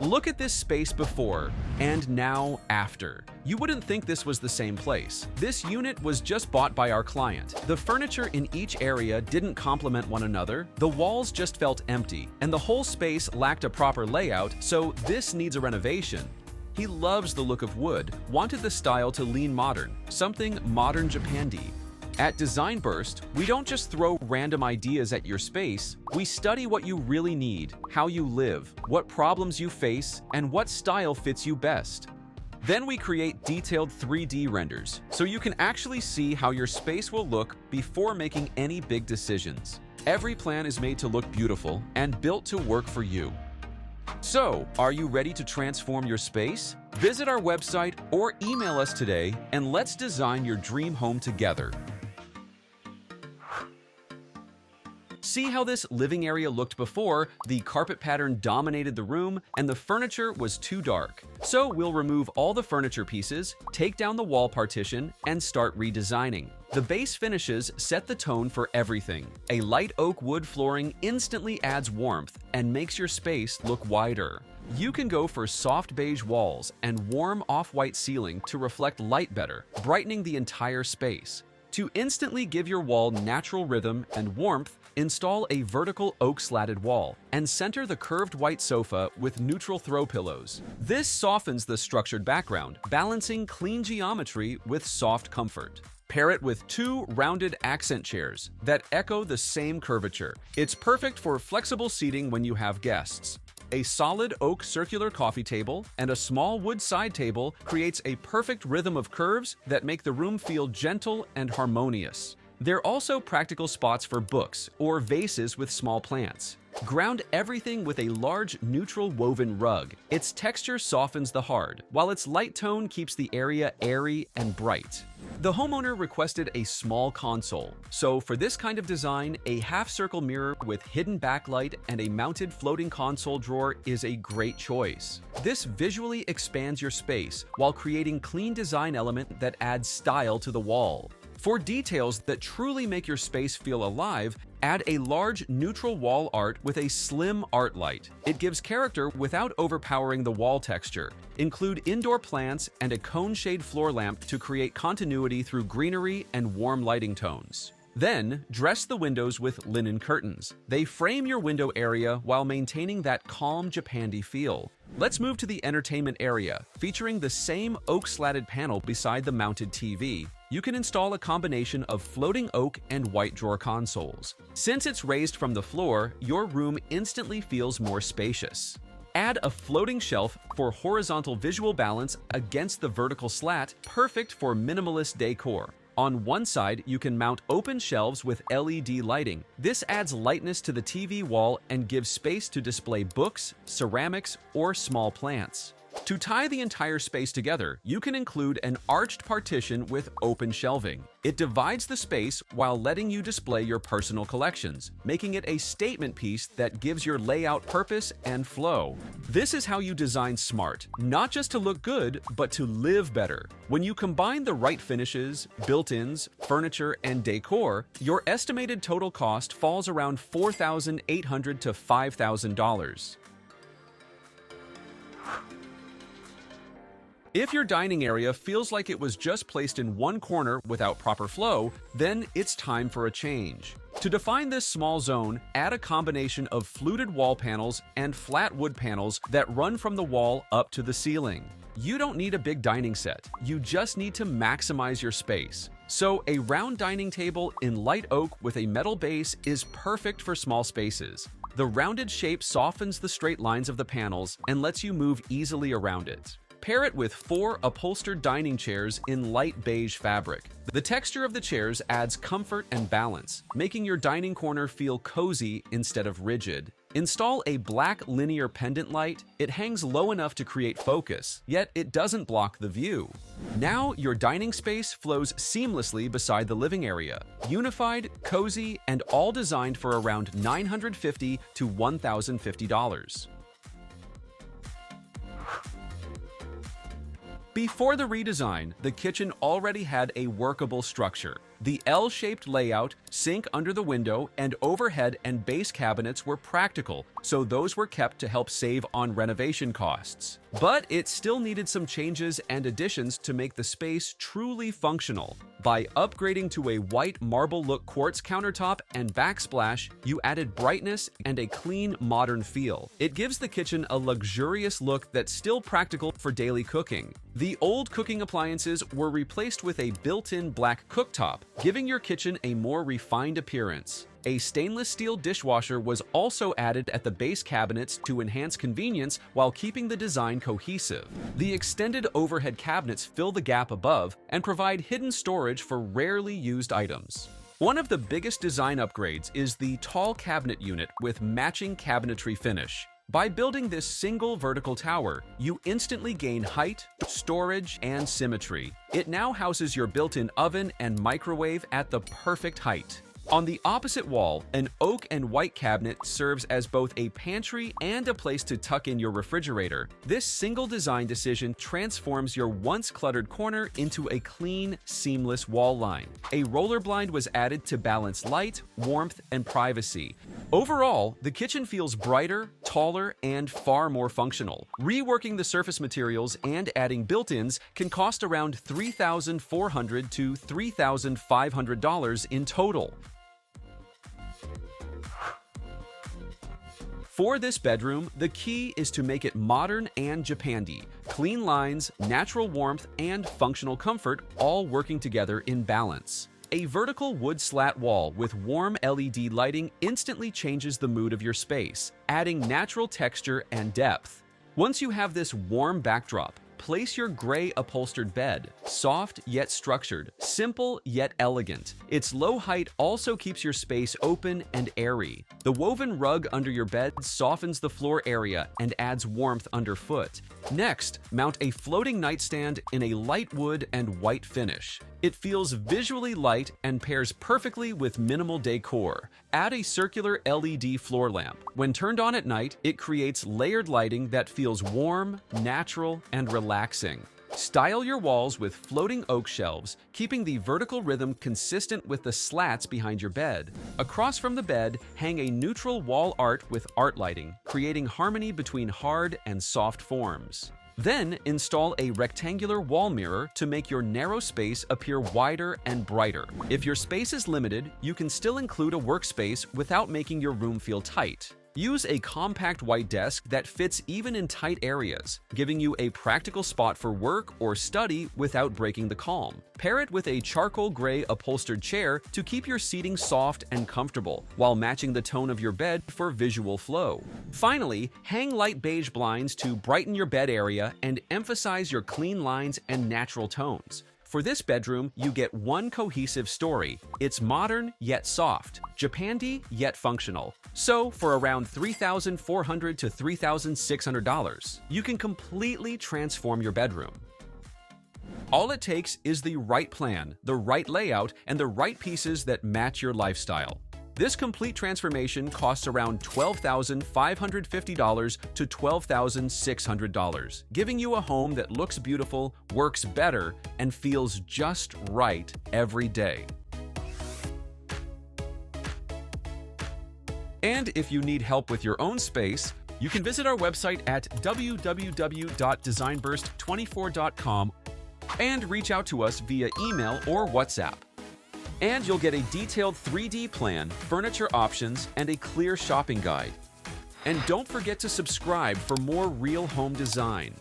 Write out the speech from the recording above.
Look at this space before and now after. You wouldn't think this was the same place. This unit was just bought by our client. The furniture in each area didn't complement one another, the walls just felt empty, and the whole space lacked a proper layout, so this needs a renovation. He loves the look of wood, wanted the style to lean modern, something Modern Japandi. At Design Burst, we don't just throw random ideas at your space, we study what you really need, how you live, what problems you face, and what style fits you best. Then we create detailed 3D renders, so you can actually see how your space will look before making any big decisions. Every plan is made to look beautiful and built to work for you. So, are you ready to transform your space? Visit our website or email us today and let's design your dream home together. See how this living area looked before? The carpet pattern dominated the room and the furniture was too dark. So we'll remove all the furniture pieces, take down the wall partition, and start redesigning. The base finishes set the tone for everything. A light oak wood flooring instantly adds warmth and makes your space look wider. You can go for soft beige walls and warm off-white ceiling to reflect light better, brightening the entire space. To instantly give your wall natural rhythm and warmth, install a vertical oak slatted wall and center the curved white sofa with neutral throw pillows. This softens the structured background, balancing clean geometry with soft comfort. Pair it with two rounded accent chairs that echo the same curvature. It's perfect for flexible seating when you have guests. A solid oak circular coffee table and a small wood side table creates a perfect rhythm of curves that make the room feel gentle and harmonious. They're also practical spots for books or vases with small plants. Ground everything with a large neutral woven rug. Its texture softens the hard, while its light tone keeps the area airy and bright. The homeowner requested a small console, so for this kind of design, a half-circle mirror with hidden backlight and a mounted floating console drawer is a great choice. This visually expands your space while creating clean design element that adds style to the wall. For details that truly make your space feel alive, add a large neutral wall art with a slim art light. It gives character without overpowering the wall texture. Include indoor plants and a cone shade floor lamp to create continuity through greenery and warm lighting tones. Then, dress the windows with linen curtains. They frame your window area while maintaining that calm Japandi feel. Let's move to the entertainment area, featuring the same oak slatted panel beside the mounted TV. You can install a combination of floating oak and white drawer consoles. Since it's raised from the floor, your room instantly feels more spacious. Add a floating shelf for horizontal visual balance against the vertical slat, perfect for minimalist decor. On one side, you can mount open shelves with LED lighting. This adds lightness to the TV wall and gives space to display books, ceramics, or small plants. To tie the entire space together, you can include an arched partition with open shelving. It divides the space while letting you display your personal collections, making it a statement piece that gives your layout purpose and flow. This is how you design smart, not just to look good, but to live better. When you combine the right finishes, built-ins, furniture, and decor, your estimated total cost falls around $4,800 to $5,000. If your dining area feels like it was just placed in one corner without proper flow, then it's time for a change. To define this small zone, add a combination of fluted wall panels and flat wood panels that run from the wall up to the ceiling. You don't need a big dining set, you just need to maximize your space. So a round dining table in light oak with a metal base is perfect for small spaces. The rounded shape softens the straight lines of the panels and lets you move easily around it. Pair it with 4 upholstered dining chairs in light beige fabric. The texture of the chairs adds comfort and balance, making your dining corner feel cozy instead of rigid. Install a black linear pendant light. It hangs low enough to create focus, yet it doesn't block the view. Now your dining space flows seamlessly beside the living area. Unified, cozy, and all designed for around $950 to $1,050. Before the redesign, the kitchen already had a workable structure. The L-shaped layout, sink under the window, and overhead and base cabinets were practical so those were kept to help save on renovation costs. But it still needed some changes and additions to make the space truly functional. By upgrading to a white marble-look quartz countertop and backsplash, you added brightness and a clean, modern feel. It gives the kitchen a luxurious look that's still practical for daily cooking. The old cooking appliances were replaced with a built-in black cooktop, giving your kitchen a more refined appearance. A stainless steel dishwasher was also added at the base cabinets to enhance convenience while keeping the design cohesive. The extended overhead cabinets fill the gap above and provide hidden storage for rarely used items. One of the biggest design upgrades is the tall cabinet unit with matching cabinetry finish. By building this single vertical tower, you instantly gain height, storage, and symmetry. It now houses your built-in oven and microwave at the perfect height. On the opposite wall, an oak and white cabinet serves as both a pantry and a place to tuck in your refrigerator. This single design decision transforms your once cluttered corner into a clean, seamless wall line. A roller blind was added to balance light, warmth, and privacy. Overall, the kitchen feels brighter, taller, and far more functional. Reworking the surface materials and adding built-ins can cost around $3,400 to $3,500 in total. For this bedroom, the key is to make it modern and Japandi. Clean lines, natural warmth, and functional comfort all working together in balance. A vertical wood slat wall with warm LED lighting instantly changes the mood of your space, adding natural texture and depth. Once you have this warm backdrop, place your gray upholstered bed, soft yet structured, simple yet elegant. Its low height also keeps your space open and airy. The woven rug under your bed softens the floor area and adds warmth underfoot. Next, mount a floating nightstand in a light wood and white finish. It feels visually light and pairs perfectly with minimal decor. Add a circular LED floor lamp. When turned on at night, it creates layered lighting that feels warm, natural, and relaxing. Style your walls with floating oak shelves, keeping the vertical rhythm consistent with the slats behind your bed. Across from the bed, hang a neutral wall art with art lighting, creating harmony between hard and soft forms. Then install a rectangular wall mirror to make your narrow space appear wider and brighter. If your space is limited, you can still include a workspace without making your room feel tight. Use a compact white desk that fits even in tight areas, giving you a practical spot for work or study without breaking the calm. Pair it with a charcoal gray upholstered chair to keep your seating soft and comfortable, while matching the tone of your bed for visual flow. Finally, hang light beige blinds to brighten your bed area and emphasize your clean lines and natural tones. For this bedroom, you get one cohesive story. It's modern yet soft, Japandi yet functional. So, for around $3,400 to $3,600, you can completely transform your bedroom. All it takes is the right plan, the right layout, and the right pieces that match your lifestyle. This complete transformation costs around $12,550 to $12,600, giving you a home that looks beautiful, works better, and feels just right every day. And if you need help with your own space, you can visit our website at www.designburst24.com and reach out to us via email or WhatsApp. And you'll get a detailed 3D plan, furniture options, and a clear shopping guide. And don't forget to subscribe for more real home design.